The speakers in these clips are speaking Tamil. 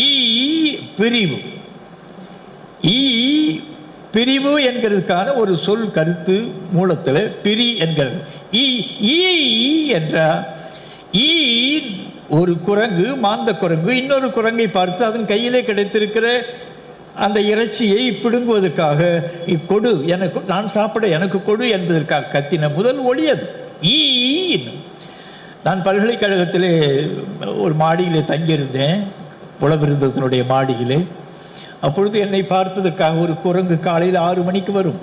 ஈ பிரிவு. ஈ பிரிவு என்கிறதுக்கான ஒரு சொல் கருத்து மூலத்தில் பிரி என்கிறது. ஈ என்ற ஈ ஒரு குரங்கு, மாந்த குரங்கு, இன்னொரு குரங்கை பார்த்து அதன் கையிலே கிடைத்திருக்கிற அந்த இறைச்சியை பிடுங்குவதற்காக கொடு, எனக்கு, நான் சாப்பிட எனக்கு கொடு என்பதற்காக கத்தின முதல் ஒளி அது ஈ. நான் பல்கலைக்கழகத்திலே ஒரு மாடியிலே தங்கியிருந்தேன், புலவிருந்தத்தினுடைய மாடியிலே. அப்பொழுது என்னை பார்ப்பதற்காக ஒரு குரங்கு காலையில் 6 மணிக்கு வரும்.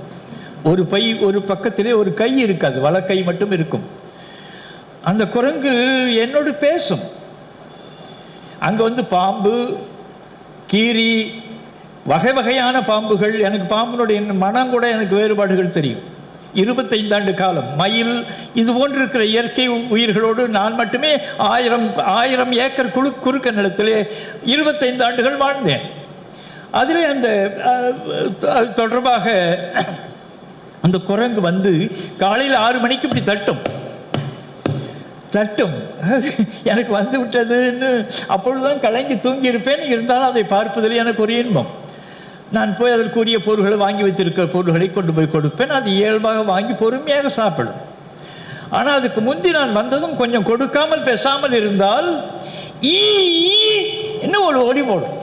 ஒரு பை, ஒரு பக்கத்திலே ஒரு கை இருக்காது, வலக்கை மட்டும் இருக்கும். அந்த குரங்கு என்னோடு பேசும். அங்கே வந்து பாம்பு, கீரி, வகை வகையான பாம்புகள், எனக்கு பாம்பினுடைய மனம் கூட எனக்கு வேறுபாடுகள் தெரியும். 25 ஆண்டு காலம் மயில் இது போன்று இருக்கிற இயற்கை உயிர்களோடு நான் மட்டுமே 1000 ஏக்கர் குறுக்க நிலத்திலே 25 ஆண்டுகள் வாழ்ந்தேன். அதிலே அந்த தொடர்பாக அந்த குரங்கு வந்து காலையில் 6 மணிக்கு இப்படி தட்டும் எனக்கு வந்து விட்டதுன்னு. அப்பொழுதுதான் கலங்கி தூங்கி இருப்பேன். இருந்தாலும் அதை பார்ப்பதில் எனக்கு ஒரு இன்பம். நான் போய் அதற்குரிய பொருள்களை, வாங்கி வைத்திருக்கிற பொருள்களை கொண்டு போய் கொடுப்பேன். அது இயல்பாக வாங்கி பொறுமையாக சாப்பிடும். ஆனால் அதுக்கு முந்தி நான் வந்ததும் கொஞ்சம் கொடுக்காமல் பேசாமல் இருந்தால் ஈ இன்னும் ஒரு ஒளி போடும்.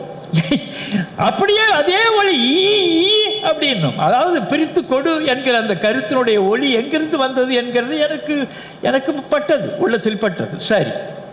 அப்படியே அதே ஒளி ஈ அப்படின்னும். அதாவது பிரித்து கொடு என்கிற அந்த கருத்தினுடைய ஒளி எங்கிருந்து வந்தது என்கிறது எனக்கு பட்டது, உள்ளத்தில் பட்டது. சரி,